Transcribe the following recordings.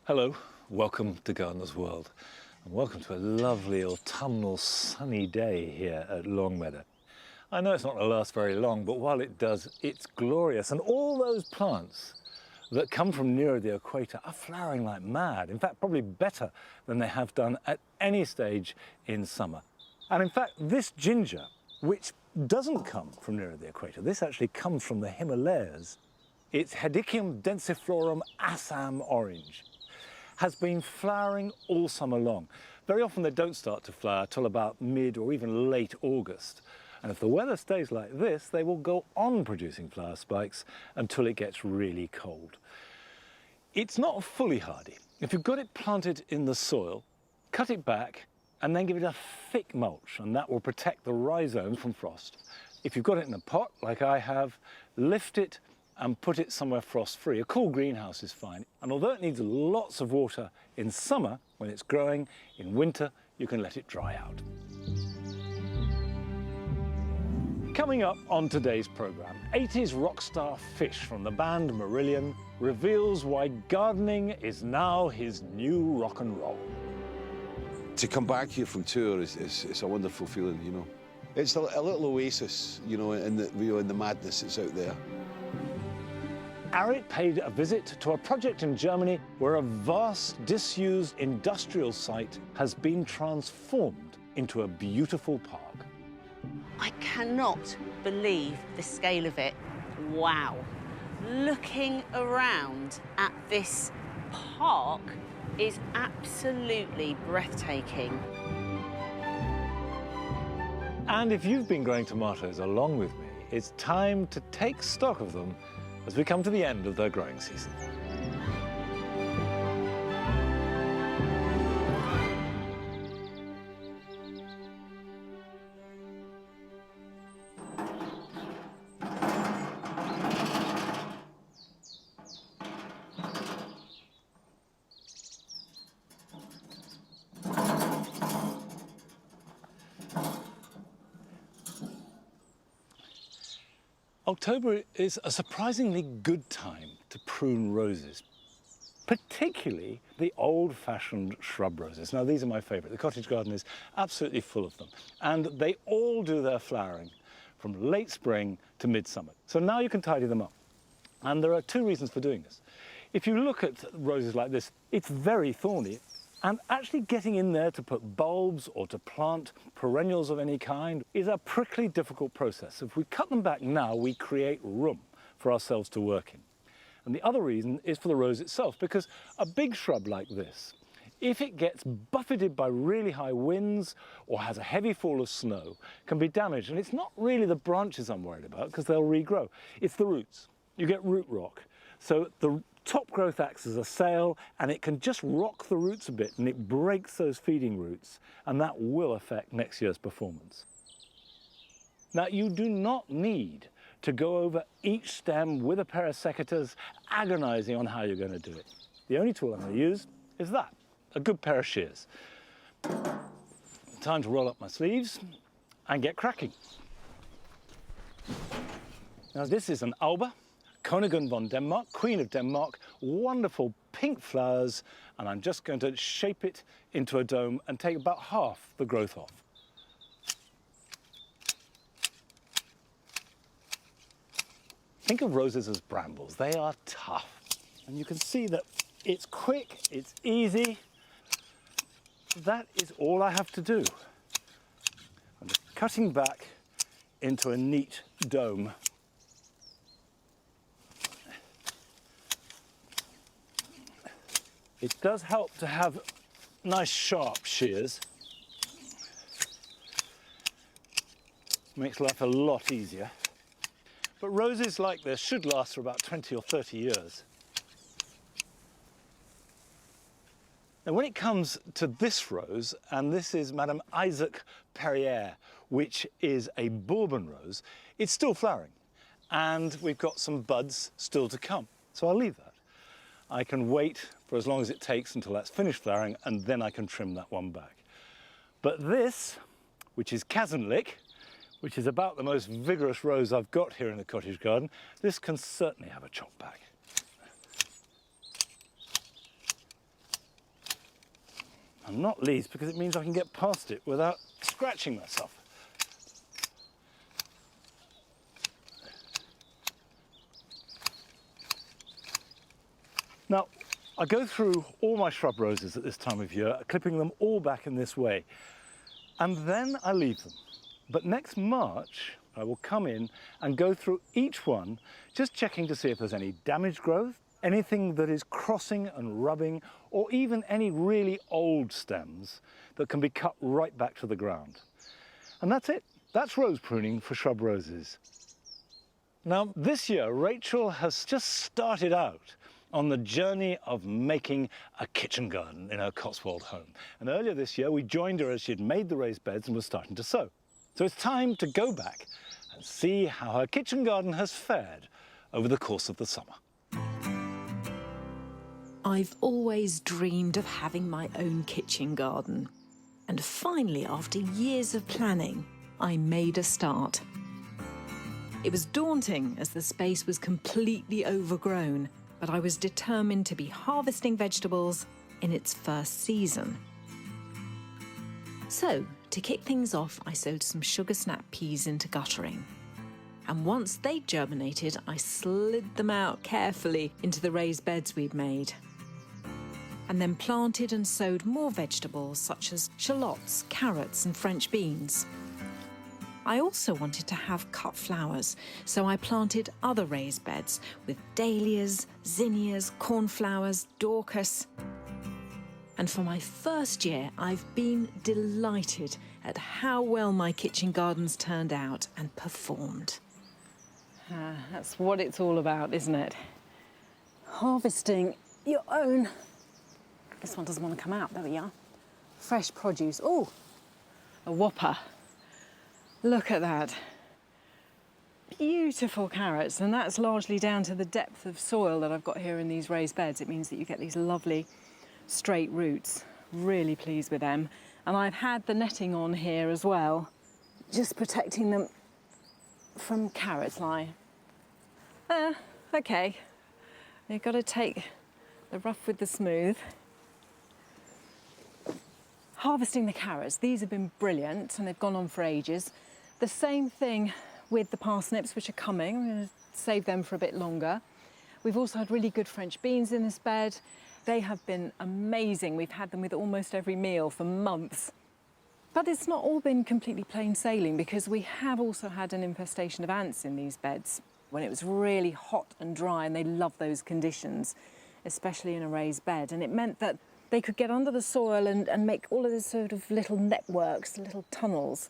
Hello, welcome to Gardener's World, and welcome to a lovely autumnal sunny day here at Longmeadow. I know it's not going to last very long, but while it does, it's glorious, and all those plants that come from nearer the equator are flowering like mad. In fact, probably better than they have done at any stage in summer. And in fact, this ginger, which doesn't come from nearer the equator, this actually comes from the Himalayas. It's Hedychium densiflorum Assam orange. Has been flowering all summer long. Very often they don't start to flower till about mid or even late August. And if the weather stays like this, they will go on producing flower spikes until it gets really cold. It's not fully hardy. If you've got it planted in the soil, cut it back and then give it a thick mulch, and that will protect the rhizomes from frost. If you've got it in a pot, like I have, lift it and put it somewhere frost-free. A cool greenhouse is fine. And although it needs lots of water in summer, when it's growing, in winter, you can let it dry out. Coming up on today's programme, 80s rock star Fish from the band Marillion reveals why gardening is now his new rock and roll. To come back here from tour is a wonderful feeling, you know. It's a little oasis, you know, in the madness that's out there. Arit paid a visit to a project in Germany where a vast, disused industrial site has been transformed into a beautiful park. I cannot believe the scale of it. Wow. Looking around at this park is absolutely breathtaking. And if you've been growing tomatoes along with me, it's time to take stock of them as we come to the end of their growing season. October is a surprisingly good time to prune roses, particularly the old-fashioned shrub roses. Now, these are my favourite. The cottage garden is absolutely full of them, and they all do their flowering from late spring to midsummer. So now you can tidy them up. And there are two reasons for doing this. If you look at roses like this, it's very thorny. And actually getting in there to put bulbs or to plant perennials of any kind is a prickly, difficult process. If we cut them back now, we create room for ourselves to work in. And the other reason is for the rose itself, because a big shrub like this, if it gets buffeted by really high winds or has a heavy fall of snow, can be damaged. And it's not really the branches I'm worried about, because they'll regrow. It's the roots. You get root rot. So the top growth acts as a sail, and it can just rock the roots a bit, and it breaks those feeding roots, and that will affect next year's performance. Now, you do not need to go over each stem with a pair of secateurs, agonizing on how you're going to do it. The only tool I'm going to use is that, a good pair of shears. Time to roll up my sleeves and get cracking. Now, this is an Alba, Koningin von Denmark, Queen of Denmark, wonderful pink flowers, and I'm just going to shape it into a dome and take about half the growth off. Think of roses as brambles. They are tough. And you can see that it's quick, it's easy. That is all I have to do. I'm just cutting back into a neat dome. It does help to have nice sharp shears. Makes life a lot easier. But roses like this should last for about 20 or 30 years. Now, when it comes to this rose, and this is Madame Isaac Perrier, which is a Bourbon rose, it's still flowering. And we've got some buds still to come. So I'll leave that. I can wait for as long as it takes until that's finished flowering, and then I can trim that one back. But this, which is Kazenlik, which is about the most vigorous rose I've got here in the cottage garden, this can certainly have a chop back. And not least because it means I can get past it without scratching myself. Now, I go through all my shrub roses at this time of year, clipping them all back in this way, and then I leave them. But next March, I will come in and go through each one, just checking to see if there's any damaged growth, anything that is crossing and rubbing, or even any really old stems that can be cut right back to the ground. And that's it. That's rose pruning for shrub roses. Now, this year, Rachel has just started out on the journey of making a kitchen garden in her Cotswold home. And earlier this year, we joined her as she'd made the raised beds and was starting to sow. So it's time to go back and see how her kitchen garden has fared over the course of the summer. I've always dreamed of having my own kitchen garden. And finally, after years of planning, I made a start. It was daunting as the space was completely overgrown, but I was determined to be harvesting vegetables in its first season. So, to kick things off, I sowed some sugar snap peas into guttering. And once they germinated, I slid them out carefully into the raised beds we'd made. And then planted and sowed more vegetables such as shallots, carrots and French beans. I also wanted to have cut flowers, so I planted other raised beds with dahlias, zinnias, cornflowers, dorcas. And for my first year, I've been delighted at how well my kitchen gardens turned out and performed. That's what it's all about, isn't it? Harvesting your own... This one doesn't want to come out, there we are. Fresh produce. Oh, a whopper. Look at that. Beautiful carrots, and that's largely down to the depth of soil that I've got here in these raised beds. It means that you get these lovely straight roots. Really pleased with them. And I've had the netting on here as well, just protecting them from carrots lie. Okay. You've got to take the rough with the smooth. Harvesting the carrots, these have been brilliant and they've gone on for ages. The same thing with the parsnips, which are coming. I'm going to save them for a bit longer. We've also had really good French beans in this bed. They have been amazing. We've had them with almost every meal for months. But it's not all been completely plain sailing because we have also had an infestation of ants in these beds when it was really hot and dry, and they love those conditions, especially in a raised bed. And it meant that they could get under the soil and make all of this sort of little networks, little tunnels,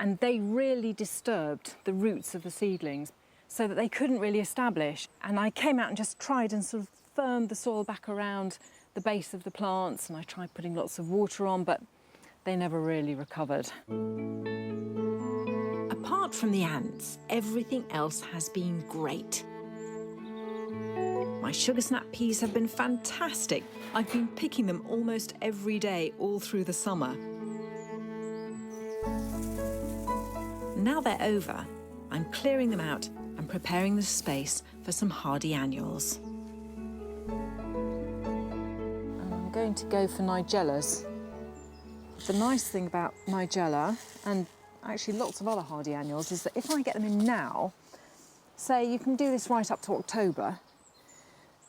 and they really disturbed the roots of the seedlings so that they couldn't really establish. And I came out and just tried and sort of firmed the soil back around the base of the plants, and I tried putting lots of water on, but they never really recovered. Apart from the ants, everything else has been great. My sugar snap peas have been fantastic. I've been picking them almost every day all through the summer. Now they're over, I'm clearing them out and preparing the space for some hardy annuals. And I'm going to go for Nigellas. The nice thing about Nigella, and actually lots of other hardy annuals, is that if I get them in now, say you can do this right up to October,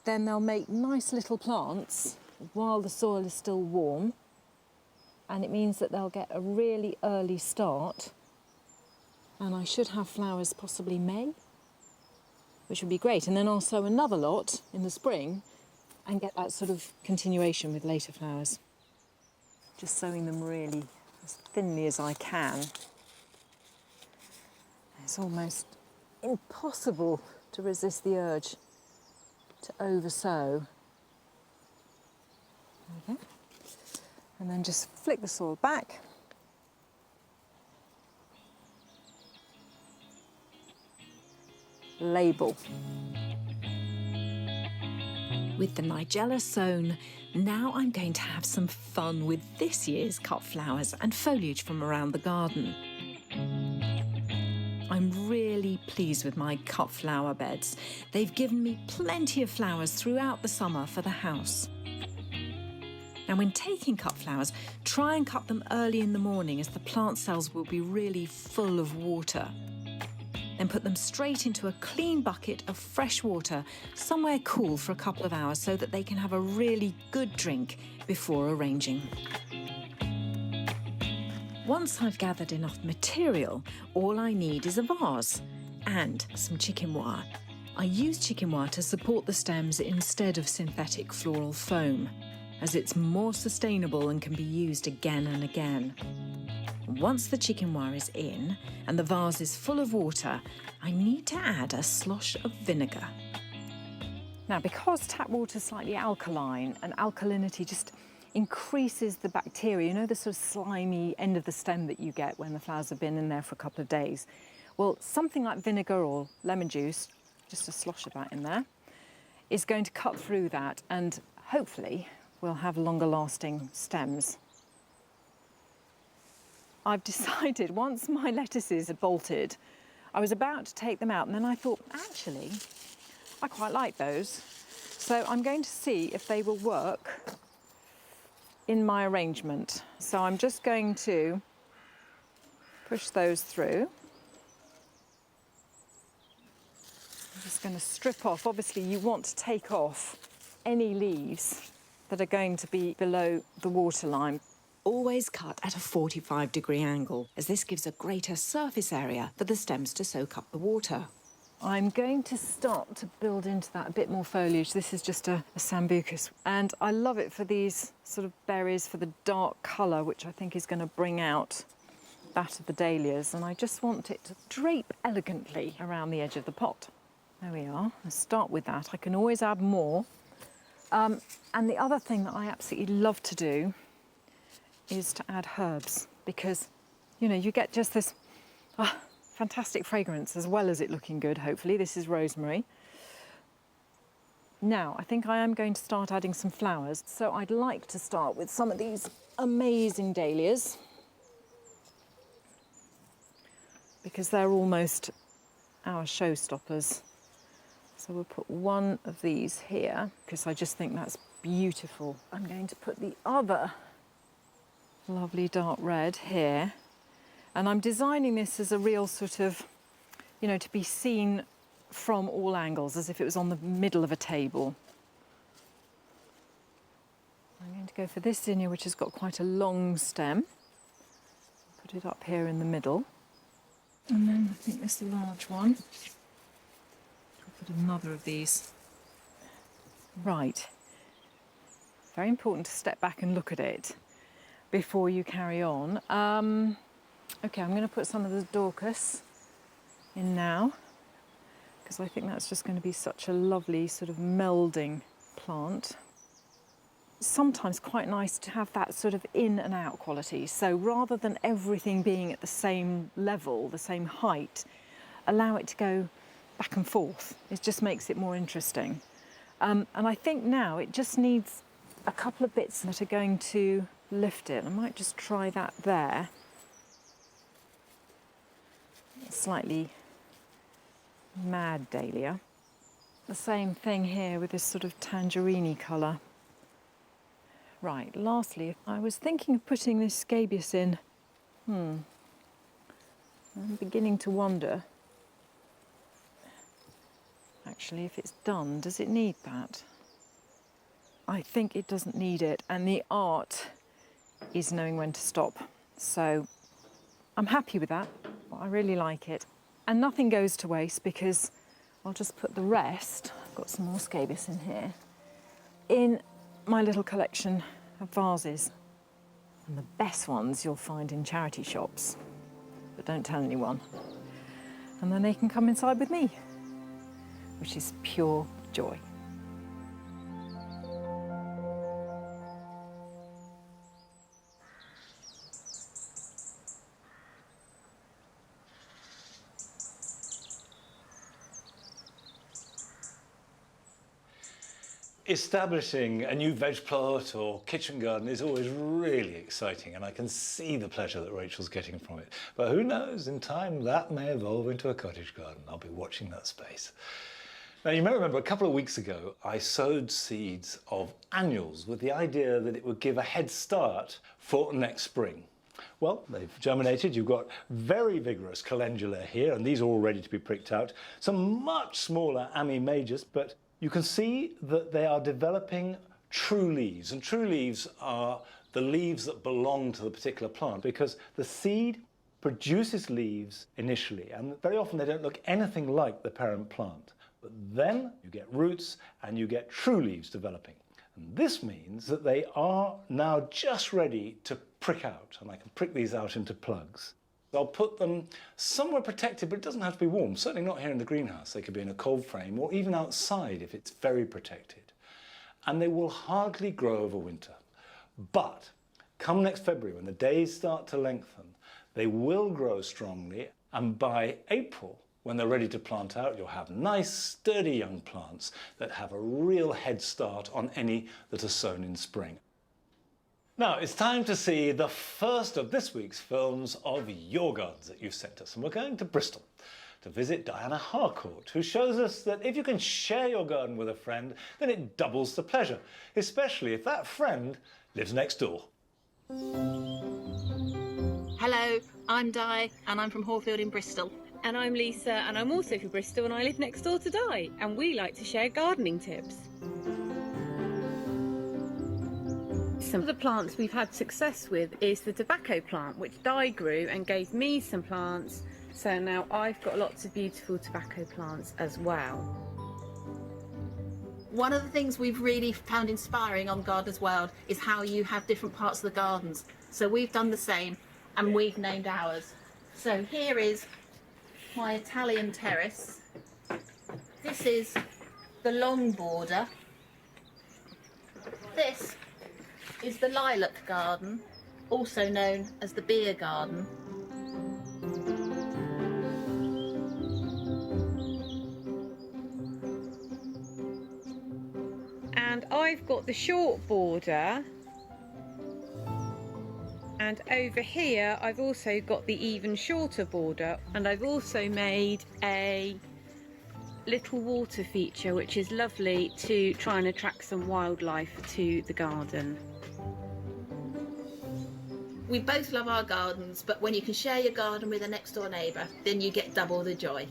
then they'll make nice little plants while the soil is still warm, and it means that they'll get a really early start, and I should have flowers possibly May, which would be great. And then I'll sow another lot in the spring and get that sort of continuation with later flowers. Just sowing them really as thinly as I can. It's almost impossible to resist the urge to oversow. There we go. And then just flick the soil back. Label. With the Nigella sown, now I'm going to have some fun with this year's cut flowers and foliage from around the garden. I'm really pleased with my cut flower beds. They've given me plenty of flowers throughout the summer for the house. Now, when taking cut flowers, try and cut them early in the morning as the plant cells will be really full of water. Then put them straight into a clean bucket of fresh water, somewhere cool for a couple of hours so that they can have a really good drink before arranging. Once I've gathered enough material, all I need is a vase and some chicken wire. I use chicken wire to support the stems instead of synthetic floral foam, as it's more sustainable and can be used again and again. Once the chicken wire is in and the vase is full of water, I need to add a slosh of vinegar. Now, because tap water is slightly alkaline, and alkalinity just increases the bacteria, you know, the sort of slimy end of the stem that you get when the flowers have been in there for a couple of days. Well, something like vinegar or lemon juice, just a slosh of that in there, is going to cut through that, and hopefully we'll have longer lasting stems. I've decided once my lettuces had bolted, I was about to take them out, and then I thought, actually, I quite like those. So I'm going to see if they will work in my arrangement. So I'm just going to push those through. I'm just going to strip off. Obviously, you want to take off any leaves that are going to be below the waterline. Always cut at a 45-degree angle, as this gives a greater surface area for the stems to soak up the water. I'm going to start to build into that a bit more foliage. This is just a sambucus, and I love it for these sort of berries, for the dark colour, which I think is going to bring out that of the dahlias, and I just want it to drape elegantly around the edge of the pot. There we are. I'll start with that. I can always add more. And the other thing that I absolutely love to do is to add herbs, because, you know, you get just this fantastic fragrance as well as it looking good, hopefully. This is rosemary. Now, I think I am going to start adding some flowers. So I'd like to start with some of these amazing dahlias, because they're almost our showstoppers. So we'll put one of these here, because I just think that's beautiful. I'm going to put the other lovely dark red here. And I'm designing this as a real sort of, you know, to be seen from all angles, as if it was on the middle of a table. I'm going to go for this zinnia, which has got quite a long stem. Put it up here in the middle. And then I think this large one. I'll put another of these. Right. Very important to step back and look at it before you carry on. Okay, I'm going to put some of the Dorcas in now, because I think that's just going to be such a lovely sort of melding plant. Sometimes quite nice to have that sort of in and out quality. So rather than everything being at the same level, the same height, allow it to go back and forth. It just makes it more interesting. And I think now it just needs a couple of bits that are going to lift it. I might just try that there. Slightly mad dahlia. The same thing here with this sort of tangerine colour. Right, lastly, I was thinking of putting this scabious in. I'm beginning to wonder, actually, if it's done, does it need that? I think it doesn't need it, and the art is knowing when to stop. So I'm happy with that. I really like it. And nothing goes to waste, because I'll just put the rest, I've got some more scabious in here, in my little collection of vases. And the best ones you'll find in charity shops, but don't tell anyone. And then they can come inside with me, which is pure joy. Establishing a new veg plot or kitchen garden is always really exciting, and I can see the pleasure that Rachel's getting from it. But who knows, in time that may evolve into a cottage garden. I'll be watching that space. Now, you may remember a couple of weeks ago, I sowed seeds of annuals with the idea that it would give a head start for next spring. Well, they've germinated. You've got very vigorous calendula here, and these are all ready to be pricked out. Some much smaller Ami majors, but you can see that they are developing true leaves. And true leaves are the leaves that belong to the particular plant, because the seed produces leaves initially, and very often they don't look anything like the parent plant. But then you get roots and you get true leaves developing. And this means that they are now just ready to prick out, and I can prick these out into plugs. I'll put them somewhere protected, but it doesn't have to be warm, certainly not here in the greenhouse. They could be in a cold frame or even outside if it's very protected. And they will hardly grow over winter. But come next February, when the days start to lengthen, they will grow strongly, and by April, when they're ready to plant out, you'll have nice, sturdy young plants that have a real head start on any that are sown in spring. Now, it's time to see the first of this week's films of your gardens that you've sent us. And we're going to Bristol to visit Diana Harcourt, who shows us that if you can share your garden with a friend, then it doubles the pleasure, especially if that friend lives next door. Hello, I'm Di, and I'm from Horfield in Bristol. And I'm Lisa, and I'm also from Bristol, and I live next door to Di, and we like to share gardening tips. Some of the plants we've had success with is the tobacco plant, which Di grew and gave me some plants, so now I've got lots of beautiful tobacco plants as well. One of the things we've really found inspiring on Gardener's World is how you have different parts of the gardens. So we've done the same, and we've named ours. So here is my Italian terrace. This is the long border. This is the lilac garden, also known as the beer garden. And I've got the short border, and over here I've also got the even shorter border, and I've also made a little water feature which is lovely to try and attract some wildlife to the garden. We both love our gardens, but when you can share your garden with a next door neighbour, then you get double the joy.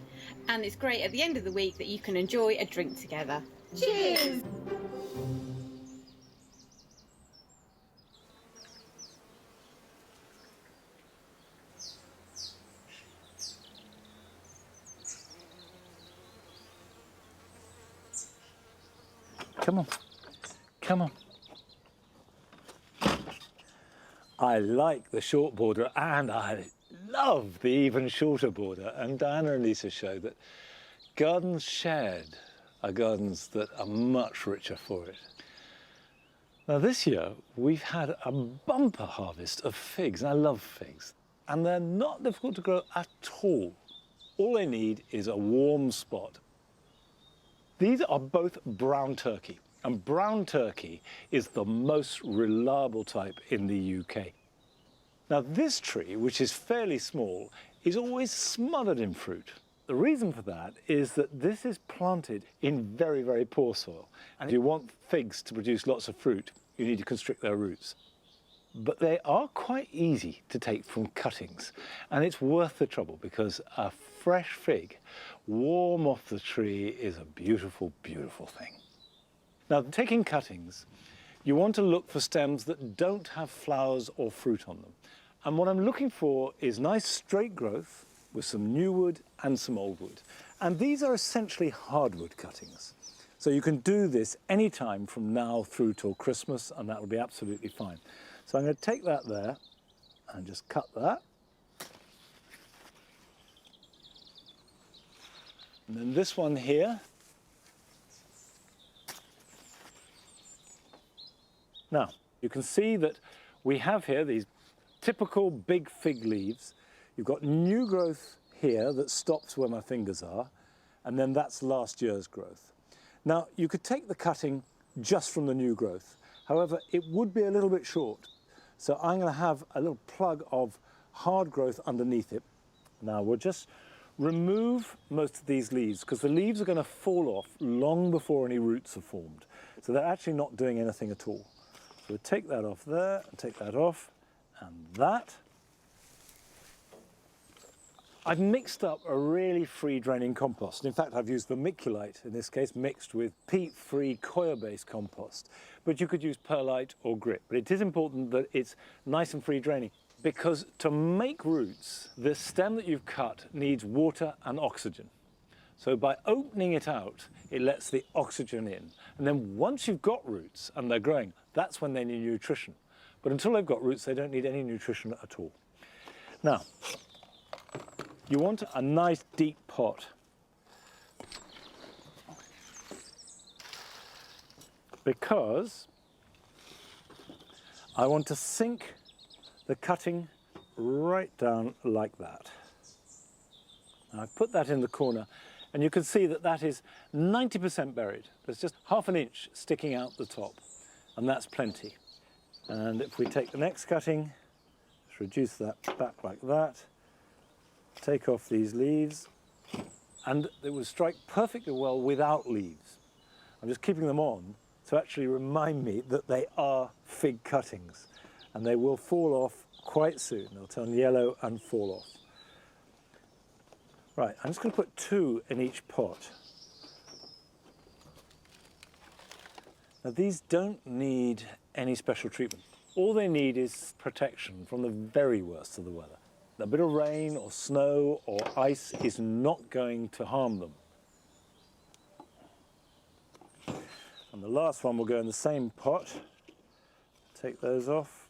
And it's great at the end of the week that you can enjoy a drink together. Cheers! Come on, come on. I like the short border and I love the even shorter border. And Diana and Lisa show that gardens shared are gardens that are much richer for it. Now this year we've had a bumper harvest of figs, and I love figs. And they're not difficult to grow at all. All they need is a warm spot. These are both brown turkey, and brown turkey is the most reliable type in the UK. Now this tree, which is fairly small, is always smothered in fruit. The reason for that is that this is planted in very, very poor soil. And if you want figs to produce lots of fruit, you need to constrict their roots. But they are quite easy to take from cuttings, and it's worth the trouble because a fresh fig warm off the tree is a beautiful, beautiful thing. Now, taking cuttings, you want to look for stems that don't have flowers or fruit on them. And what I'm looking for is nice straight growth with some new wood and some old wood. And these are essentially hardwood cuttings. So you can do this any time from now through till Christmas, and that will be absolutely fine. So I'm going to take that there and just cut that. And then this one here. Now, you can see that we have here these typical big fig leaves. You've got new growth here that stops where my fingers are, and then that's last year's growth. Now, you could take the cutting just from the new growth. However, it would be a little bit short. So I'm going to have a little plug of hard growth underneath it. Now we'll just remove most of these leaves because the leaves are going to fall off long before any roots are formed. So they're actually not doing anything at all. So we'll take that off there, and take that off, and that. I've mixed up a really free-draining compost. In fact, I've used vermiculite, in this case, mixed with peat-free coir-based compost. But you could use perlite or grit. But it is important that it's nice and free-draining, because to make roots, the stem that you've cut needs water and oxygen. So by opening it out, it lets the oxygen in. And then once you've got roots and they're growing, that's when they need nutrition. But until they've got roots, they don't need any nutrition at all. Now, you want a nice deep pot. Because I want to sink the cutting right down like that. Now I've put that in the corner, and you can see that that is 90% buried. There's just half an inch sticking out the top, and that's plenty. And if we take the next cutting, let's reduce that back like that, take off these leaves, and it will strike perfectly well without leaves. I'm just keeping them on to actually remind me that they are fig cuttings, and they will fall off quite soon. They'll turn yellow and fall off. Right, I'm just going to put 2 in each pot. Now these don't need any special treatment. All they need is protection from the very worst of the weather. A bit of rain or snow or ice is not going to harm them. And the last one will go in the same pot. Take those off.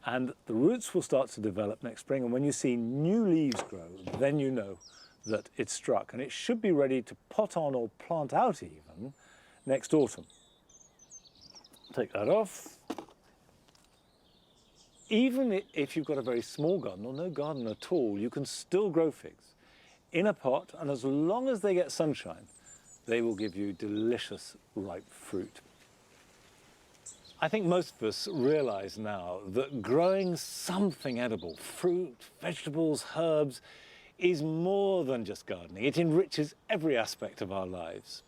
And the roots will start to develop next spring, and when you see new leaves grow, then you know that it's struck. And it should be ready to pot on or plant out even next autumn. Take that off. Even if you've got a very small garden or no garden at all, you can still grow figs in a pot, and as long as they get sunshine, they will give you delicious ripe fruit. I think most of us realise now that growing something edible, fruit, vegetables, herbs, is more than just gardening. It enriches every aspect of our lives.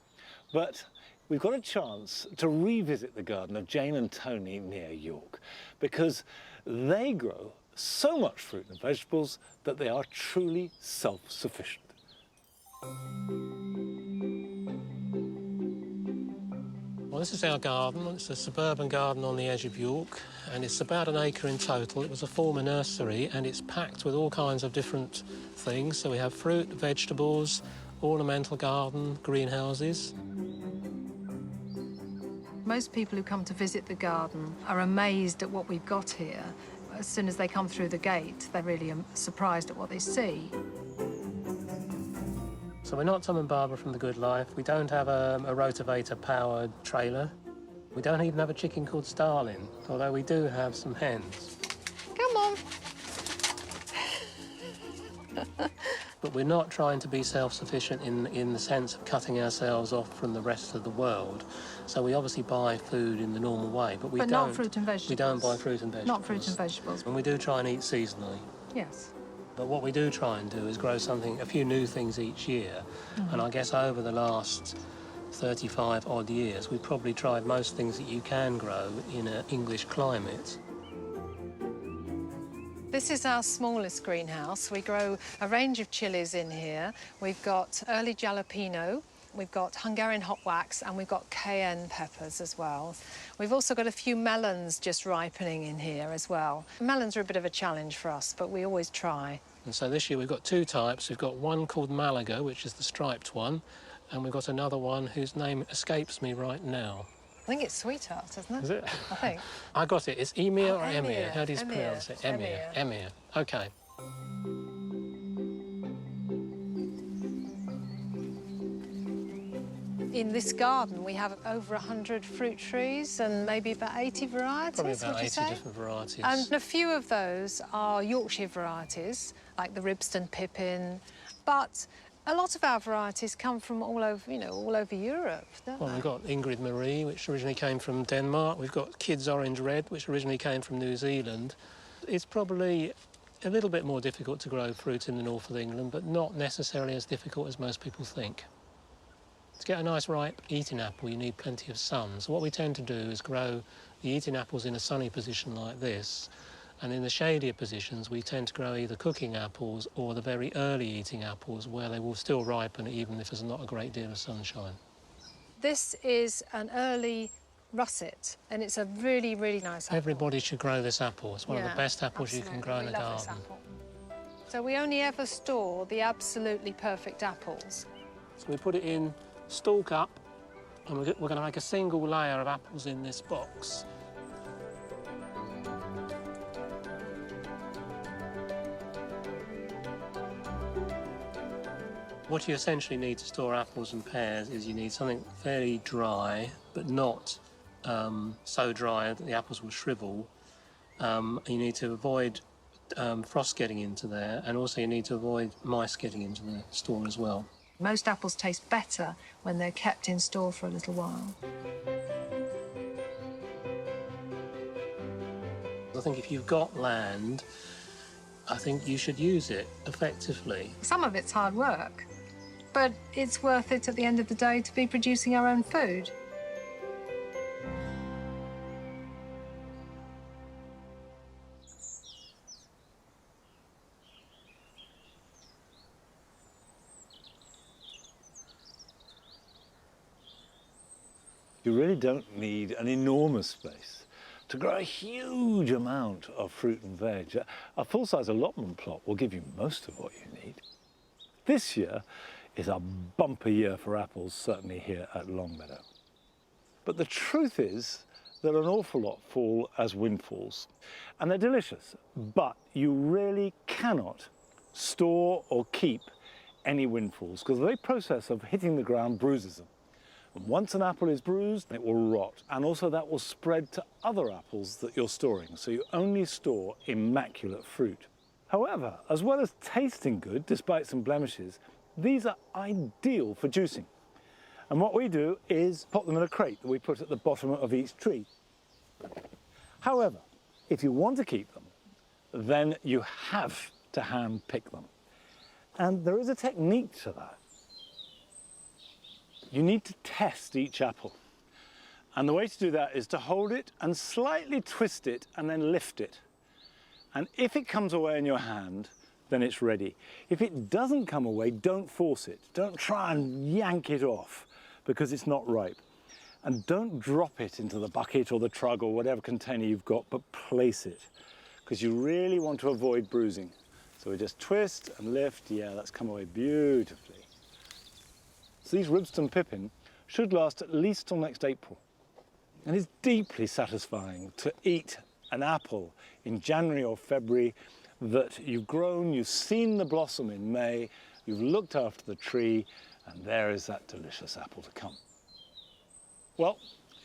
But we've got a chance to revisit the garden of Jane and Tony near York, because they grow so much fruit and vegetables that they are truly self-sufficient. Well, this is our garden. It's a suburban garden on the edge of York, and it's about 1 acre in total. It was a former nursery, and it's packed with all kinds of different things. So we have fruit, vegetables, ornamental garden, greenhouses. Most people who come to visit the garden are amazed at what we've got here. As soon as they come through the gate, they're really surprised at what they see. So we're not Tom and Barbara from The Good Life. We don't have a rotavator-powered trailer. We don't even have a chicken called Starling, although we do have some hens. Come on. But we're not trying to be self-sufficient in the sense of cutting ourselves off from the rest of the world. So we obviously buy food in the normal way, but we don't... not fruit and vegetables. We don't buy fruit and vegetables. Not fruit and vegetables. And we do try and eat seasonally. Yes. But what we do try and do is grow a few new things each year. And I guess over the last 35 odd years, we've probably tried most things that you can grow in an English climate. This is our smallest greenhouse. We grow a range of chilies in here. We've got early jalapeno, we've got Hungarian hot wax, and we've got cayenne peppers as well. We've also got a few melons just ripening in here as well. Melons are a bit of a challenge for us, but we always try. And so this year we've got 2 types. We've got one called Malaga, which is the striped one, and we've got another one whose name escapes me right now. I think it's Sweetheart, isn't it? Is it? I think. I got it. It's Emir or Emir. Emir? How do you Emir. pronounce it? Emir. Emir. OK. In this garden, we have over 100 fruit trees and maybe about 80 varieties, Probably about would you 80 say? different varieties. And a few of those are Yorkshire varieties, like the Ribston Pippin, but a lot of our varieties come from all over, all over Europe, don't Well, they? we've got Ingrid Marie, which originally came from Denmark. We've got Kids Orange Red, which originally came from New Zealand. It's probably a little bit more difficult to grow fruit in the north of England, but not necessarily as difficult as most people think. To get a nice ripe eating apple, you need plenty of sun. So what we tend to do is grow the eating apples in a sunny position like this, and in the shadier positions we tend to grow either cooking apples or the very early eating apples where they will still ripen even if there's not a great deal of sunshine. This is an early russet, and it's a really, really nice apple. Everybody should grow this apple. It's one of the best apples you can grow in a love garden. this apple. So we only ever store the absolutely perfect apples. So we put it in stalk up, and we're going to make a single layer of apples in this box. What you essentially need to store apples and pears is you need something fairly dry, but not so dry that the apples will shrivel. You need to avoid frost getting into there, and also you need to avoid mice getting into the store as well. Most apples taste better when they're kept in store for a little while. I think if you've got land, I think you should use it effectively. Some of it's hard work, but it's worth it at the end of the day to be producing our own food. You really don't need an enormous space to grow a huge amount of fruit and veg. A full-size allotment plot will give you most of what you need. This year is a bumper year for apples, certainly here at Longmeadow. But the truth is that an awful lot fall as windfalls, and they're delicious, but you really cannot store or keep any windfalls because the very process of hitting the ground bruises them. And once an apple is bruised, it will rot, and also that will spread to other apples that you're storing, so you only store immaculate fruit. However, as well as tasting good, despite some blemishes, these are ideal for juicing. And what we do is pop them in a crate that we put at the bottom of each tree. However, if you want to keep them, then you have to hand pick them. And there is a technique to that. You need to test each apple. And the way to do that is to hold it and slightly twist it and then lift it. And if it comes away in your hand, then it's ready. If it doesn't come away, don't force it. Don't try and yank it off because it's not ripe. And don't drop it into the bucket or the trug or whatever container you've got, but place it because you really want to avoid bruising. So we just twist and lift. Yeah, that's come away beautifully. So these Ribston Pippin should last at least till next April. And it's deeply satisfying to eat an apple in January or February that you've grown, you've seen the blossom in May, you've looked after the tree, and there is that delicious apple to come. Well,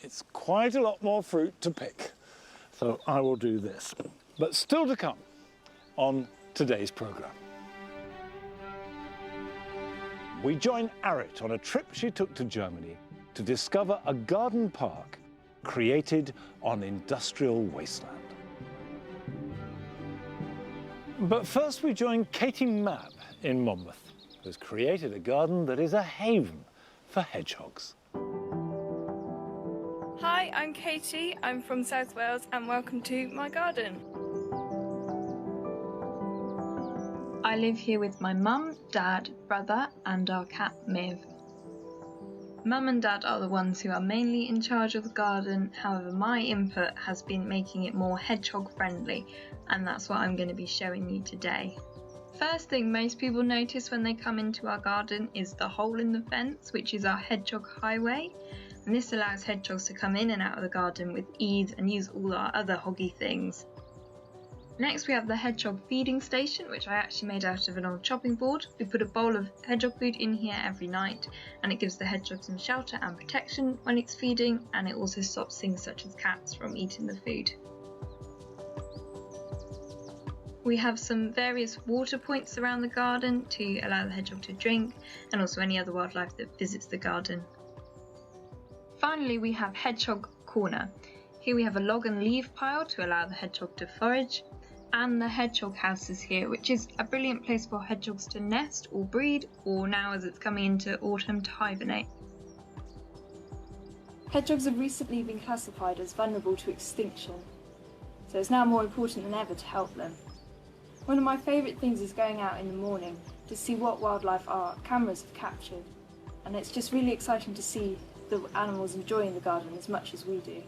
it's quite a lot more fruit to pick, so I will do this. But still to come on today's programme. We join Arit on a trip she took to Germany to discover a garden park created on industrial wasteland. But first we join Katie Mabb in Monmouth, who's created a garden that is a haven for hedgehogs. Hi, I'm Katie, I'm from South Wales and welcome to my garden. I live here with my mum, dad, brother and our cat Miv. Mum and dad are the ones who are mainly in charge of the garden, however my input has been making it more hedgehog friendly, and that's what I'm going to be showing you today. First thing most people notice when they come into our garden is the hole in the fence, which is our hedgehog highway, and this allows hedgehogs to come in and out of the garden with ease and use all our other hoggy things. Next we have the hedgehog feeding station, which I actually made out of an old chopping board. We put a bowl of hedgehog food in here every night, and it gives the hedgehog some shelter and protection when it's feeding, and it also stops things such as cats from eating the food. We have some various water points around the garden to allow the hedgehog to drink, and also any other wildlife that visits the garden. Finally we have Hedgehog Corner. Here we have a log and leaf pile to allow the hedgehog to forage. and the hedgehog houses here, which is a brilliant place for hedgehogs to nest or breed, or now as it's coming into autumn, to hibernate. Hedgehogs have recently been classified as vulnerable to extinction, so it's now more important than ever to help them. One of my favourite things is going out in the morning to see what wildlife our cameras have captured, and it's just really exciting to see the animals enjoying the garden as much as we do.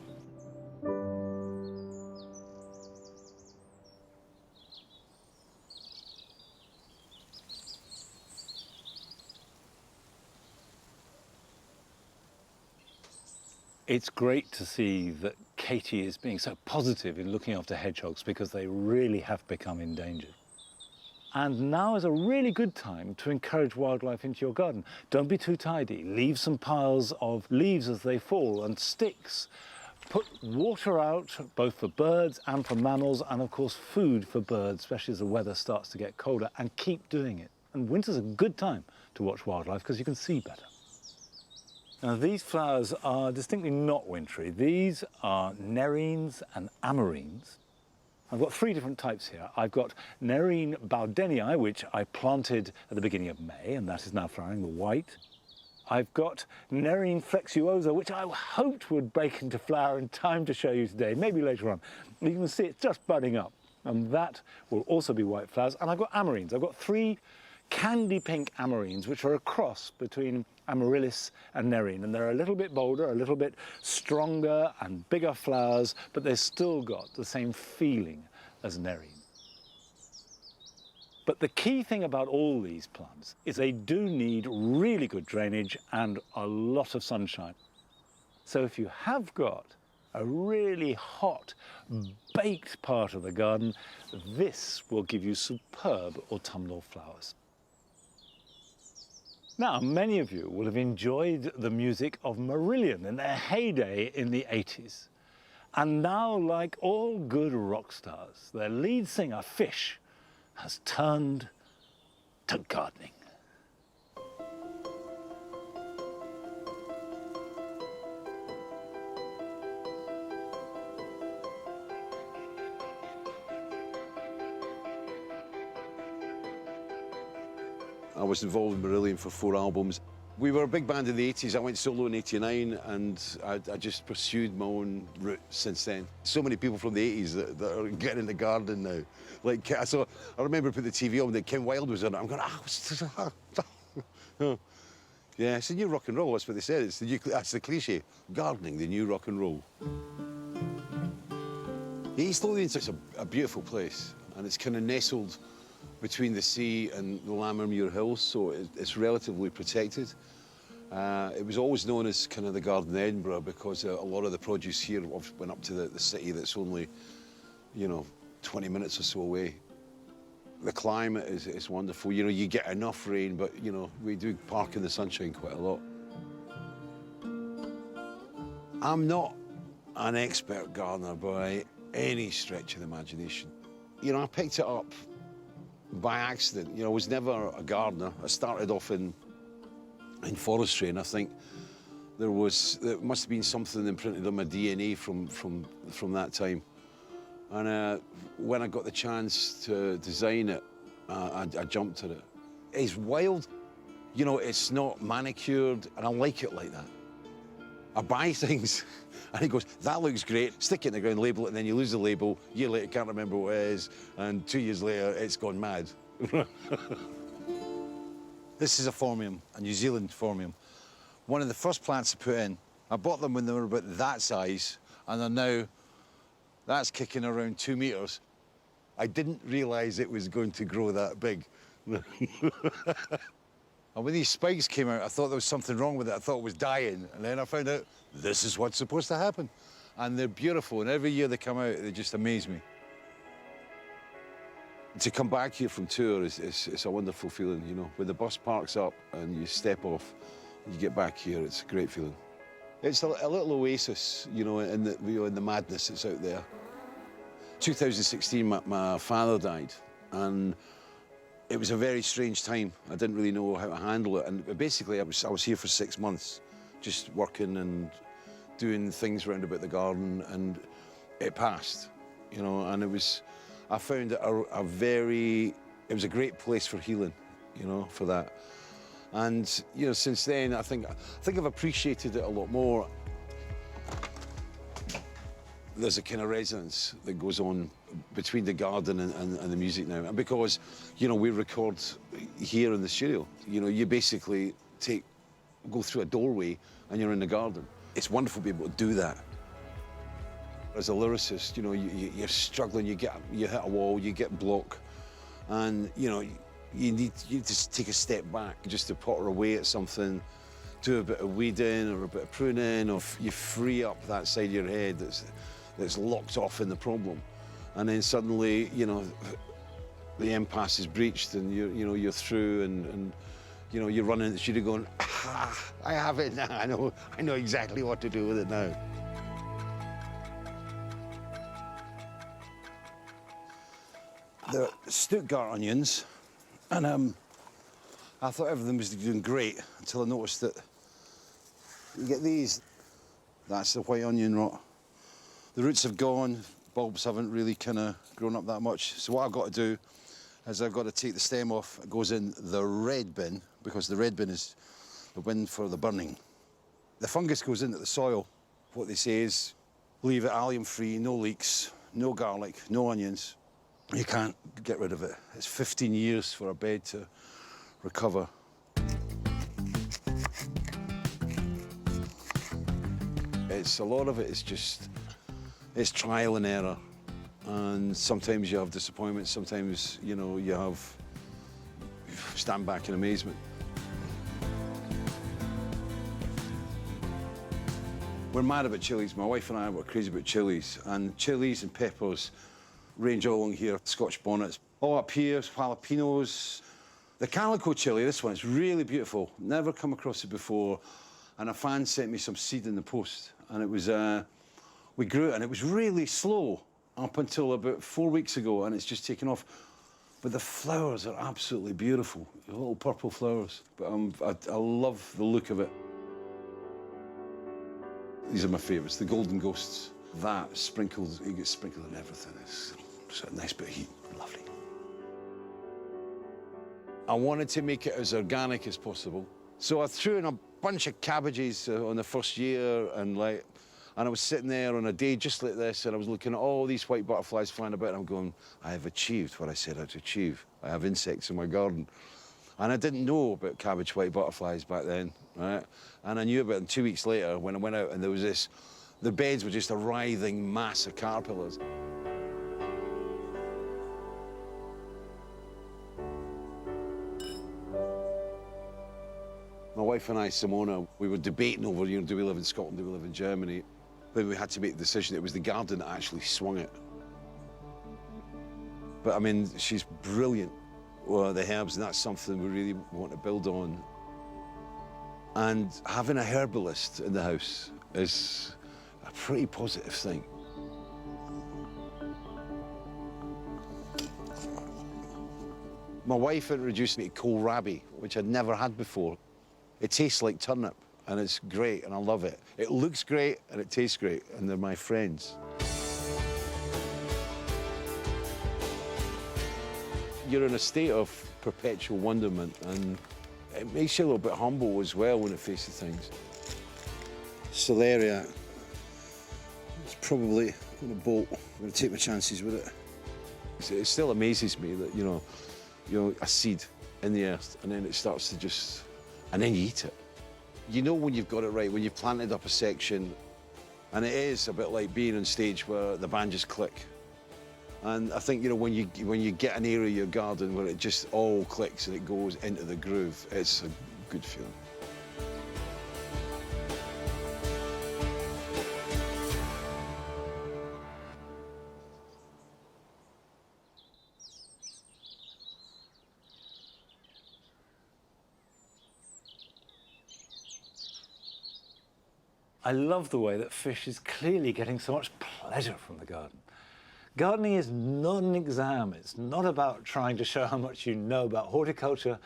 It's great to see that Katie is being so positive in looking after hedgehogs because they really have become endangered. And now is a really good time to encourage wildlife into your garden. Don't be too tidy. Leave some piles of leaves as they fall and sticks. Put water out, both for birds and for mammals, and of course food for birds, especially as the weather starts to get colder, and keep doing it. And winter's a good time to watch wildlife because you can see better. Now, these flowers are distinctly not wintry. These are nerines and amarines. I've got three different types here. I've got Nerine bowdenii, which I planted at the beginning of May, and that is now flowering, the white. I've got Nerine flexuosa, which I hoped would break into flower in time to show you today, maybe later on. You can see it's just budding up, and that will also be white flowers. And I've got amarines. I've got three candy pink amarines, which are a cross between amaryllis and nerine, and they're a little bit bolder, a little bit stronger and bigger flowers, but they've still got the same feeling as nerine. But the key thing about all these plants is they do need really good drainage and a lot of sunshine. So if you have got a really hot, baked part of the garden, this will give you superb autumnal flowers. Now, many of you will have enjoyed the music of Marillion in their heyday in the 80s. And now, like all good rock stars, their lead singer, Fish, has turned to gardening. I was involved in Marillion for 4 albums. We were a big band in the 80s. I went solo in 89, and I just pursued my own route since then. So many people from the 80s that are getting in the garden now. Like, I remember putting the TV on that Kim Wilde was on it. I'm going, yeah, it's the new rock and roll. That's what they said. That's the cliche. Gardening, the new rock and roll. East Lothian's such a beautiful place, and it's kind of nestled between the sea and the Lammermuir Hills, so it's relatively protected. It was always known as kind of the Garden of Edinburgh because a lot of the produce here went up to the city that's only, 20 minutes or so away. The climate is wonderful. You get enough rain, but, we do park in the sunshine quite a lot. I'm not an expert gardener by any stretch of the imagination. I picked it up by accident. I was never a gardener. I started off in forestry, and I think there must have been something imprinted on my DNA from that time. And when I got the chance to design it, I jumped at it. It's wild. It's not manicured, and I like it like that. I buy things, and he goes, that looks great, stick it in the ground, label it, and then you lose the label. A year later, can't remember what it is, and 2 years later, it's gone mad. This is a Phormium, a New Zealand Phormium. One of the first plants I put in. I bought them when they were about that size, and they're now, that's kicking around 2 meters. I didn't realize it was going to grow that big. And when these spikes came out, I thought there was something wrong with it. I thought it was dying. And then I found out this is what's supposed to happen. And they're beautiful. And every year they come out, they just amaze me. To come back here from tour is a wonderful feeling, When the bus parks up and you step off, and you get back here, it's a great feeling. It's a little oasis, in the madness that's out there. 2016, my father died. And it was a very strange time. I didn't really know how to handle it. And basically, I was here for 6 months, just working and doing things round about the garden, and it passed, and I found it it was a great place for healing, you know, for that. And, you know, since then, I think I've appreciated it a lot more. There's a kind of resonance that goes on between the garden and the music now. And because, you know, we record here in the studio, you know, you basically go through a doorway and you're in the garden. It's wonderful to be able to do that. As a lyricist, you know, you're struggling, you hit a wall, you get blocked, and, you know, you need to take a step back just to potter away at something, do a bit of weeding or a bit of pruning, or you free up that side of your head that's locked off in the problem. And then suddenly, you know, the impasse is breached and you're through and you know, you're running into the studio going, ah, I have it now, I know exactly what to do with it now. The Stuttgart onions, and I thought everything was doing great until I noticed that you get these. That's the white onion rot. The roots have gone, bulbs haven't really kind of grown up that much. So what I've got to do is I've got to take the stem off. It goes in the red bin, because the red bin is the bin for the burning. The fungus goes into the soil. What they say is leave it allium-free, no leeks, no garlic, no onions. You can't get rid of it. It's 15 years for a bed to recover. A lot of it is it's trial and error. And sometimes you have disappointment, sometimes, you know, you stand back in amazement. We're mad about chilies. My wife and I were crazy about chilies. And chilies and peppers range all along here, Scotch bonnets. All up here, jalapenos. The calico chili, this one, is really beautiful. Never come across it before. And a fan sent me some seed in the post. And it was, we grew it, and it was really slow up until about 4 weeks ago, and it's just taken off. But the flowers are absolutely beautiful, the little purple flowers. But I love the look of it. These are my favourites, the golden ghosts. That sprinkled, you get sprinkled in everything. It's a nice bit of heat, lovely. I wanted to make it as organic as possible. So I threw in a bunch of cabbages on the first year, and I was sitting there on a day just like this, and I was looking at all these white butterflies flying about, and I'm going, I have achieved what I set out to achieve. I have insects in my garden. And I didn't know about cabbage white butterflies back then, right? And I knew about them 2 weeks later when I went out, and there was the beds were just a writhing mass of caterpillars. My wife and I, Simona, we were debating over, you know, do we live in Scotland, do we live in Germany? But we had to make the decision. It was the garden that actually swung it. But, I mean, she's brilliant with the herbs, and that's something we really want to build on. And having a herbalist in the house is a pretty positive thing. My wife introduced me to kohlrabi, which I'd never had before. It tastes like turnip, and it's great, and I love it. It looks great, and it tastes great, and they're my friends. You're in a state of perpetual wonderment, and it makes you a little bit humble as well when it faces things. Celeriac. It's probably going to bolt. I'm going to take my chances with it. It still amazes me that, you know, a seed in the earth, and then it starts to just, and then you eat it. You know when you've got it right, when you've planted up a section, and it is a bit like being on stage where the band just click. And I think, you know, when you get an area of your garden where it just all clicks and it goes into the groove, it's a good feeling. I love the way that Fish is clearly getting so much pleasure from the garden. Gardening is not an exam. It's not about trying to show how much you know about horticulture,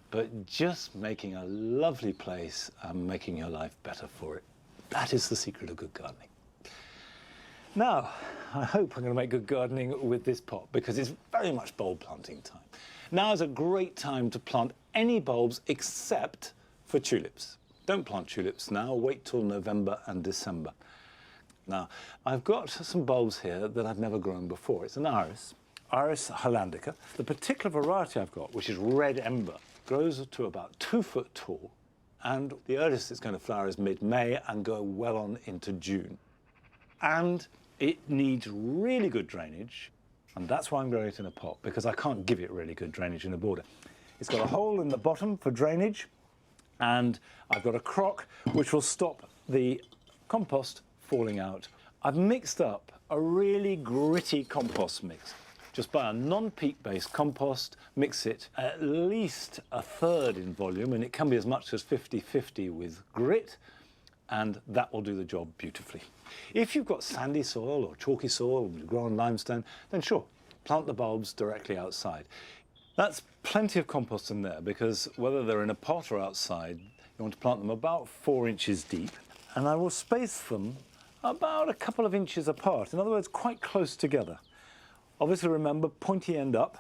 but just making a lovely place and making your life better for it. That is the secret of good gardening. Now, I hope I'm going to make good gardening with this pot because it's very much bulb planting time. Now is a great time to plant any bulbs except for tulips. Don't plant tulips now, wait till November and December. Now, I've got some bulbs here that I've never grown before. It's an iris, Iris hollandica. The particular variety I've got, which is red ember, grows to about 2 foot tall, and the earliest it's going to flower is mid-May and go well on into June. And it needs really good drainage, and that's why I'm growing it in a pot, because I can't give it really good drainage in a border. It's got a hole in the bottom for drainage, and I've got a crock which will stop the compost falling out. I've mixed up a really gritty compost mix. Just buy a non-peat based compost, mix it at least 1/3 in volume, and it can be as much as 50-50 with grit, and that will do the job beautifully. If you've got sandy soil or chalky soil, you grow on limestone, then sure, plant the bulbs directly outside. That's plenty of compost in there, because whether they're in a pot or outside, you want to plant them about 4 inches deep, and I will space them about a couple of inches apart, in other words, quite close together. Obviously remember, pointy end up,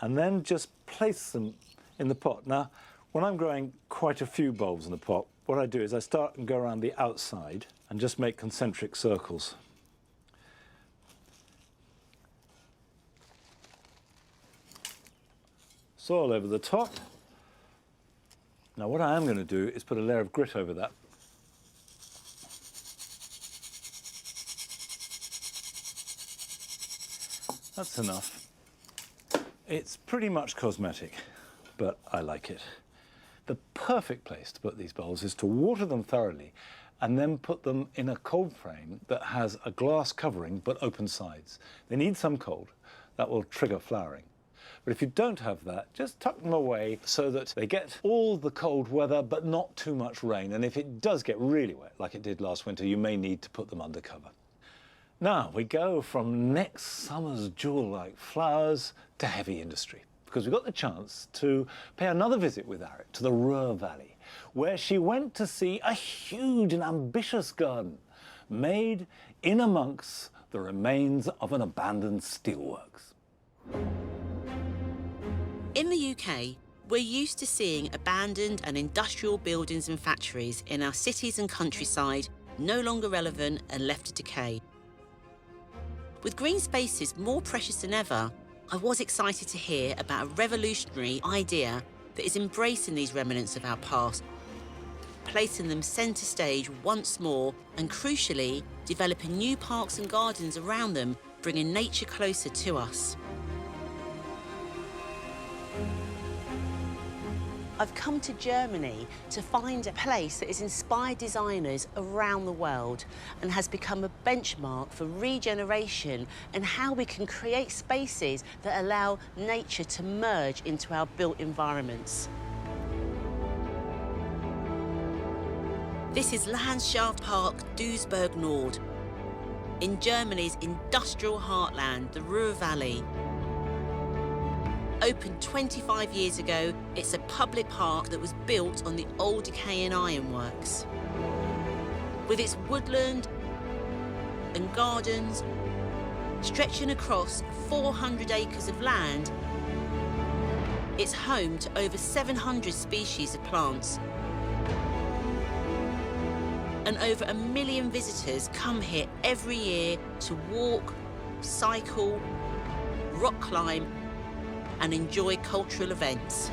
and then just place them in the pot. Now, when I'm growing quite a few bulbs in the pot, what I do is I start and go around the outside and just make concentric circles. Soil over the top. Now what I am going to do is put a layer of grit over that. That's enough. It's pretty much cosmetic, but I like it. The perfect place to put these bulbs is to water them thoroughly and then put them in a cold frame that has a glass covering but open sides. They need some cold. That will trigger flowering. But if you don't have that, just tuck them away so that they get all the cold weather but not too much rain. And if it does get really wet, like it did last winter, you may need to put them under cover. Now we go from next summer's jewel-like flowers to heavy industry, because we got the chance to pay another visit with Arit to the Ruhr Valley, where she went to see a huge and ambitious garden made in amongst the remains of an abandoned steelworks. In the UK, we're used to seeing abandoned and industrial buildings and factories in our cities and countryside no longer relevant and left to decay. With green spaces more precious than ever, I was excited to hear about a revolutionary idea that is embracing these remnants of our past, placing them centre stage once more, and crucially, developing new parks and gardens around them, bringing nature closer to us. I've come to Germany to find a place that has inspired designers around the world and has become a benchmark for regeneration and how we can create spaces that allow nature to merge into our built environments. This is Landschaftspark Duisburg Nord, in Germany's industrial heartland, the Ruhr Valley. Opened 25 years ago, it's a public park that was built on the old decaying ironworks. With its woodland and gardens stretching across 400 acres of land, it's home to over 700 species of plants. And over 1 million visitors come here every year to walk, cycle, rock climb, and enjoy cultural events.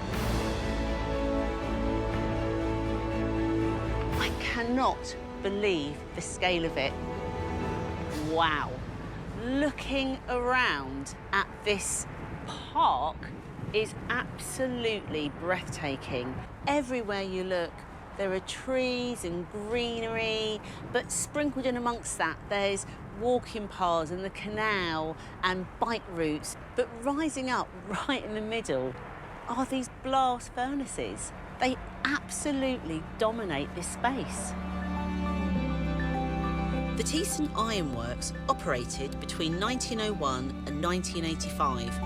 I cannot believe the scale of it. Wow. Looking around at this park is absolutely breathtaking. Everywhere you look, there are trees and greenery, but sprinkled in amongst that, there's walking paths and the canal and bike routes. But rising up right in the middle are these blast furnaces. They absolutely dominate this space. The Thyssen Ironworks operated between 1901 and 1985,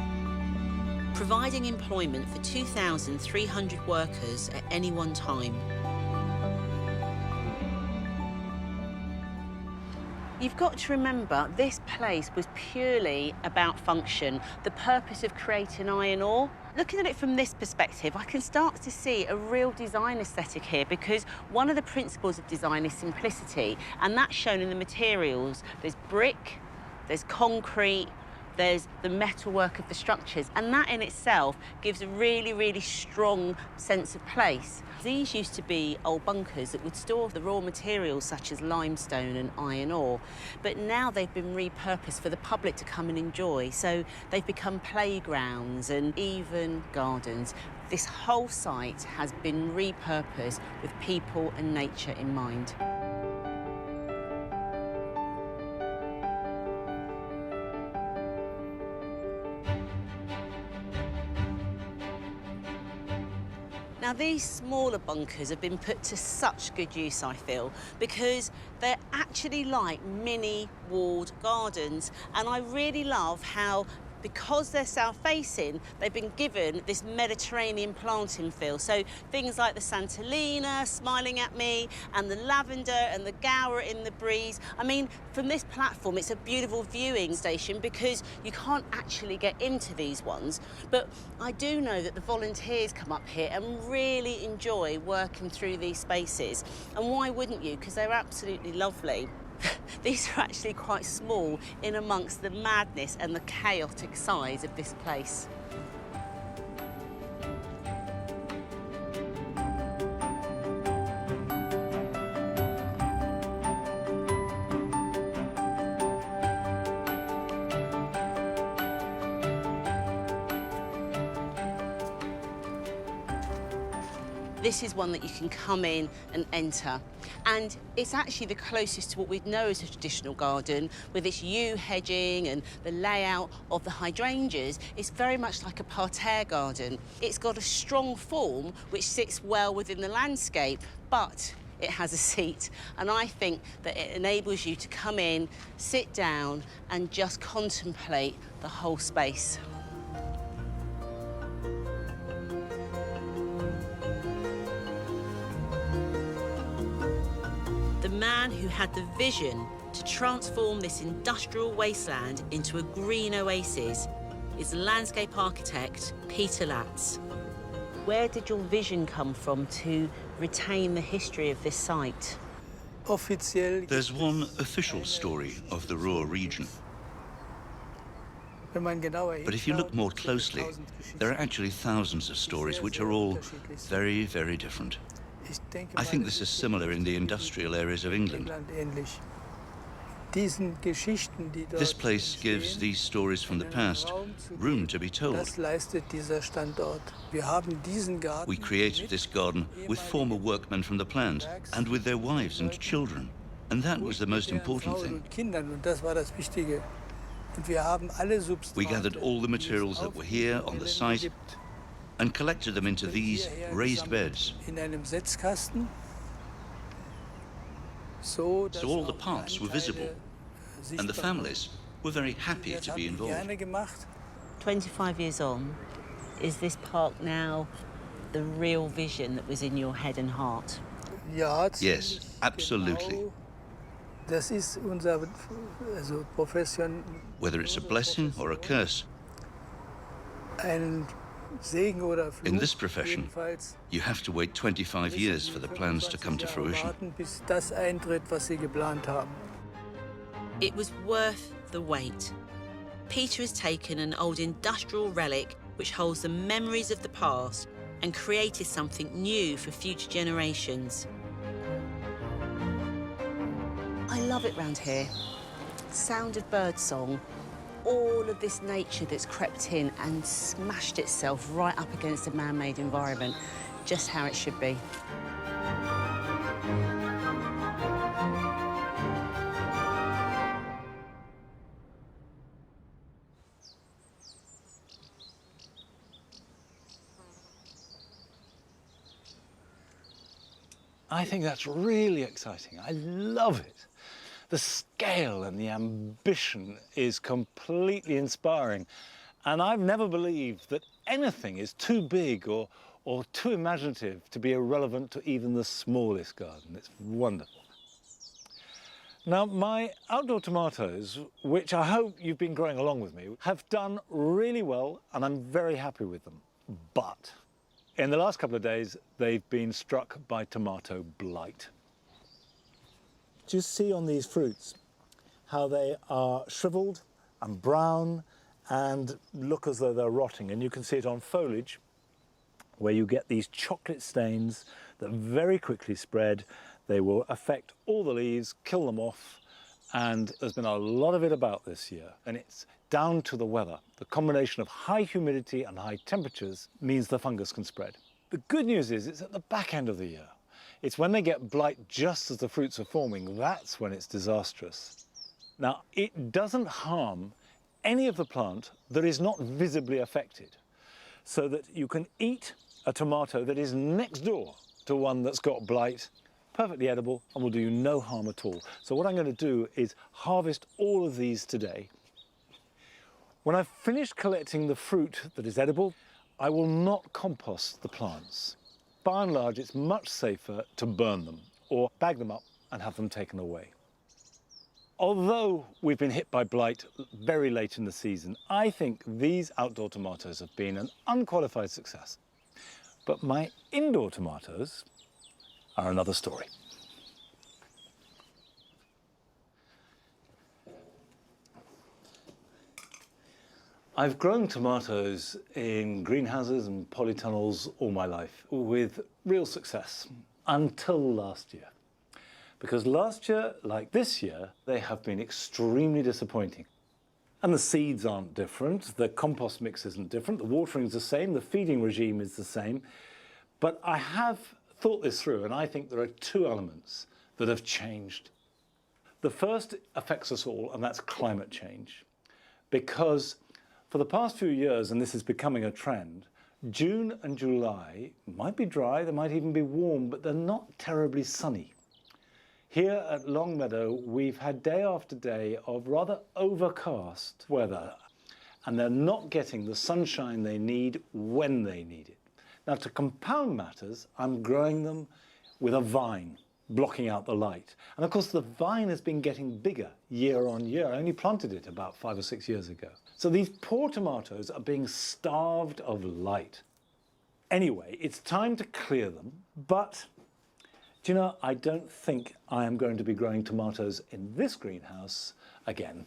providing employment for 2,300 workers at any one time. You've got to remember, this place was purely about function, the purpose of creating iron ore. Looking at it from this perspective, I can start to see a real design aesthetic here, because one of the principles of design is simplicity, and that's shown in the materials. There's brick, there's concrete, there's the metalwork of the structures, and that in itself gives a really, really strong sense of place. These used to be old bunkers that would store the raw materials such as limestone and iron ore, but now they've been repurposed for the public to come and enjoy. So they've become playgrounds and even gardens. This whole site has been repurposed with people and nature in mind. Now, these smaller bunkers have been put to such good use, I feel, because they're actually like mini walled gardens. And I really love how, because they're south-facing, they've been given this Mediterranean planting feel. So things like the Santolina smiling at me, and the lavender and the Gower in the breeze. I mean, from this platform, it's a beautiful viewing station because you can't actually get into these ones. But I do know that the volunteers come up here and really enjoy working through these spaces. And why wouldn't you? Because they're absolutely lovely. These are actually quite small in amongst the madness and the chaotic size of this place. This is one that you can come in and enter. And it's actually the closest to what we'd know as a traditional garden, with its yew hedging and the layout of the hydrangeas. It's very much like a parterre garden. It's got a strong form which sits well within the landscape, but it has a seat. And I think that it enables you to come in, sit down, and just contemplate the whole space. The man who had the vision to transform this industrial wasteland into a green oasis is landscape architect Peter Latz. Where did your vision come from to retain the history of this site? There's one official story of the Ruhr region. But if you look more closely, there are actually thousands of stories which are all very, very different. I think this is similar in the industrial areas of England. This place gives these stories from the past room to be told. We created this garden with former workmen from the plant and with their wives and children, and that was the most important thing. We gathered all the materials that were here on the site and collected them into these raised beds. So all the parts were visible, and the families were very happy to be involved. 25 years on, is this park now the real vision that was in your head and heart? Yes, absolutely. Whether it's a blessing or a curse, in this profession, you have to wait 25 years for the plans to come to fruition. It was worth the wait. Peter has taken an old industrial relic which holds the memories of the past and created something new for future generations. I love it round here. Sound of birdsong, all of this nature that's crept in and smashed itself right up against a man-made environment, just how it should be. I think that's really exciting. I love it. The scale and the ambition is completely inspiring. And I've never believed that anything is too big or too imaginative to be irrelevant to even the smallest garden. It's wonderful. Now, my outdoor tomatoes, which I hope you've been growing along with me, have done really well and I'm very happy with them. But in the last couple of days, they've been struck by tomato blight. Do you see on these fruits how they are shriveled and brown and look as though they're rotting? And you can see it on foliage, where you get these chocolate stains that very quickly spread. They will affect all the leaves, kill them off, and there's been a lot of it about this year, and it's down to the weather. The combination of high humidity and high temperatures means the fungus can spread. The good news is it's at the back end of the year. It's when they get blight just as the fruits are forming, that's when it's disastrous. Now, it doesn't harm any of the plant that is not visibly affected, so that you can eat a tomato that is next door to one that's got blight, perfectly edible and will do you no harm at all. So what I'm going to do is harvest all of these today. When I've finished collecting the fruit that is edible, I will not compost the plants. By and large, it's much safer to burn them or bag them up and have them taken away. Although we've been hit by blight very late in the season, I think these outdoor tomatoes have been an unqualified success. But my indoor tomatoes are another story. I've grown tomatoes in greenhouses and polytunnels all my life with real success until last year. Because last year, like this year, they have been extremely disappointing. And the seeds aren't different, the compost mix isn't different, the watering's the same, the feeding regime is the same. But I have thought this through, and I think there are two elements that have changed. The first affects us all, and that's climate change. Because for the past few years, and this is becoming a trend, June and July might be dry, they might even be warm, but they're not terribly sunny. Here at Longmeadow, we've had day after day of rather overcast weather, and they're not getting the sunshine they need when they need it. Now, to compound matters, I'm growing them with a vine, blocking out the light. And of course, the vine has been getting bigger year on year. I only planted it about 5 or 6 years ago. So these poor tomatoes are being starved of light. Anyway, it's time to clear them, but do you know, I don't think I am going to be growing tomatoes in this greenhouse again.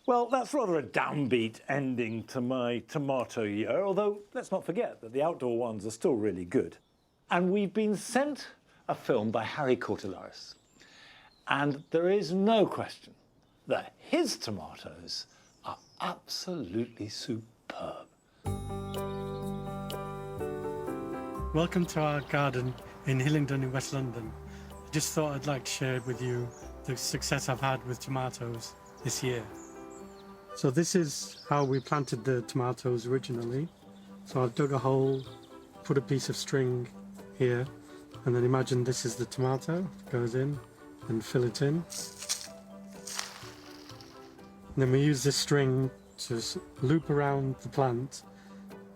Well, that's rather a downbeat ending to my tomato year, although let's not forget that the outdoor ones are still really good. And we've been sent a film by Harry Cortelaris, and there is no question that his tomatoes are absolutely superb. Welcome to our garden in Hillingdon in West London. I just thought I'd like to share with you the success I've had with tomatoes this year. So this is how we planted the tomatoes originally. So I've dug a hole, put a piece of string here, and then imagine this is the tomato, goes in and fill it in. And then we use this string to loop around the plant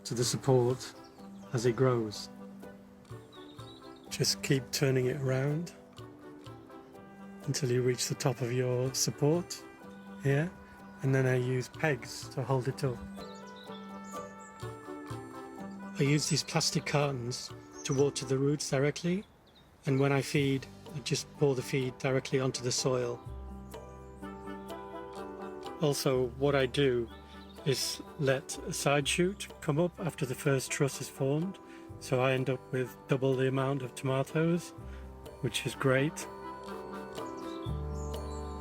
to the support as it grows. Just keep turning it around until you reach the top of your support here, and then I use pegs to hold it up. I use these plastic cartons to water the roots directly, and when I feed, I just pour the feed directly onto the soil. Also, what I do is let a side shoot come up after the first truss is formed, so I end up with double the amount of tomatoes, which is great.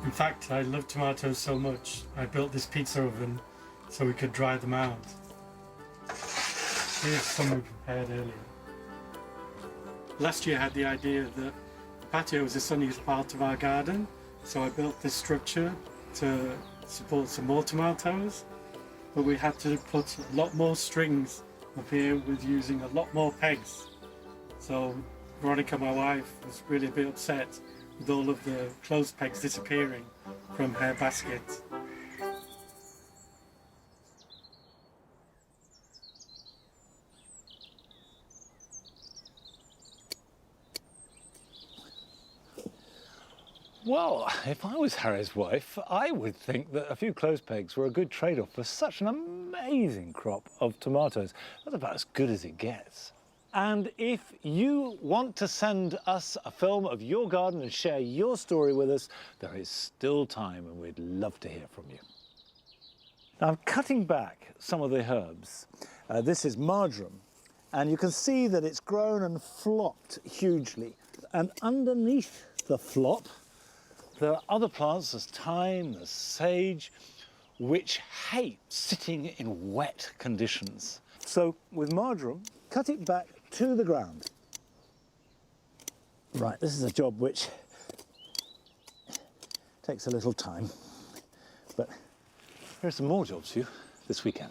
In fact, I love tomatoes so much, I built this pizza oven so we could dry them out. Here's some we prepared earlier. Last year I had the idea that the patio was the sunniest part of our garden, so I built this structure to support some more tomatoes, but we had to put a lot more strings up here with using a lot more pegs. So Veronica, my wife, was really a bit upset with all of the clothes pegs disappearing from her basket. Well, if I was Harry's wife, I would think that a few clothes pegs were a good trade-off for such an amazing crop of tomatoes. That's about as good as it gets. And if you want to send us a film of your garden and share your story with us, there is still time and we'd love to hear from you. Now, I'm cutting back some of the herbs. This is marjoram, and you can see that it's grown and flopped hugely. And underneath the flop, there are other plants, there's thyme, there's sage, which hate sitting in wet conditions. So with marjoram, cut it back to the ground. Right, this is a job which takes a little time, but here's some more jobs for you this weekend.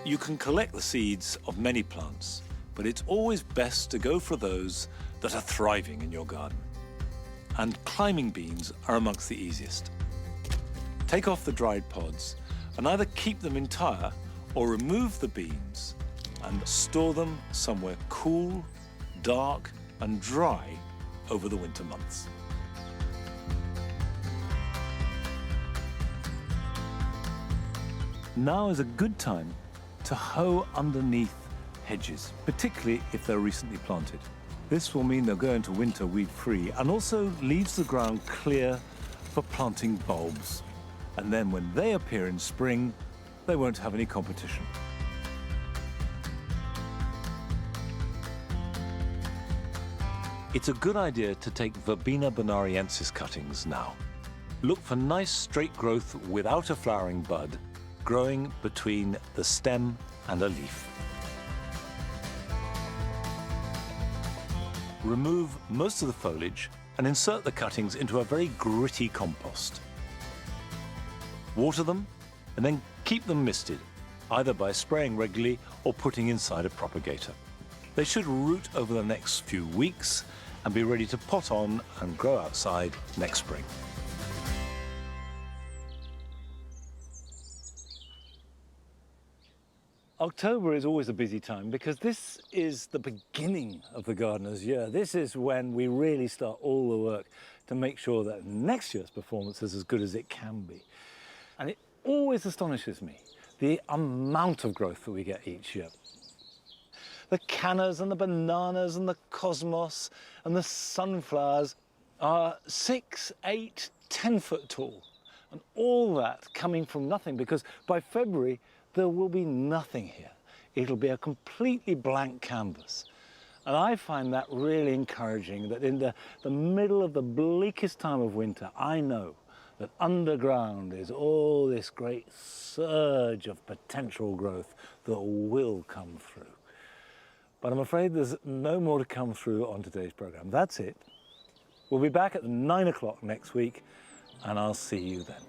You can collect the seeds of many plants, but it's always best to go for those that are thriving in your garden. And climbing beans are amongst the easiest. Take off the dried pods and either keep them entire or remove the beans and store them somewhere cool, dark and dry over the winter months. Now is a good time to hoe underneath hedges, particularly if they're recently planted. This will mean they'll go into winter weed-free and also leaves the ground clear for planting bulbs. And then when they appear in spring, they won't have any competition. It's a good idea to take Verbena bonariensis cuttings now. Look for nice straight growth without a flowering bud, growing between the stem and a leaf. Remove most of the foliage and insert the cuttings into a very gritty compost. Water them and then keep them misted, either by spraying regularly or putting inside a propagator. They should root over the next few weeks and be ready to pot on and grow outside next spring. October is always a busy time because this is the beginning of the gardener's year. This is when we really start all the work to make sure that next year's performance is as good as it can be. And it always astonishes me, the amount of growth that we get each year. The cannas and the bananas and the cosmos and the sunflowers are 6, 8, 10 foot tall. And all that coming from nothing, because by February, there will be nothing here. It'll be a completely blank canvas. And I find that really encouraging, that in the middle of the bleakest time of winter, I know that underground is all this great surge of potential growth that will come through. But I'm afraid there's no more to come through on today's programme. That's it. We'll be back at 9 o'clock next week, and I'll see you then.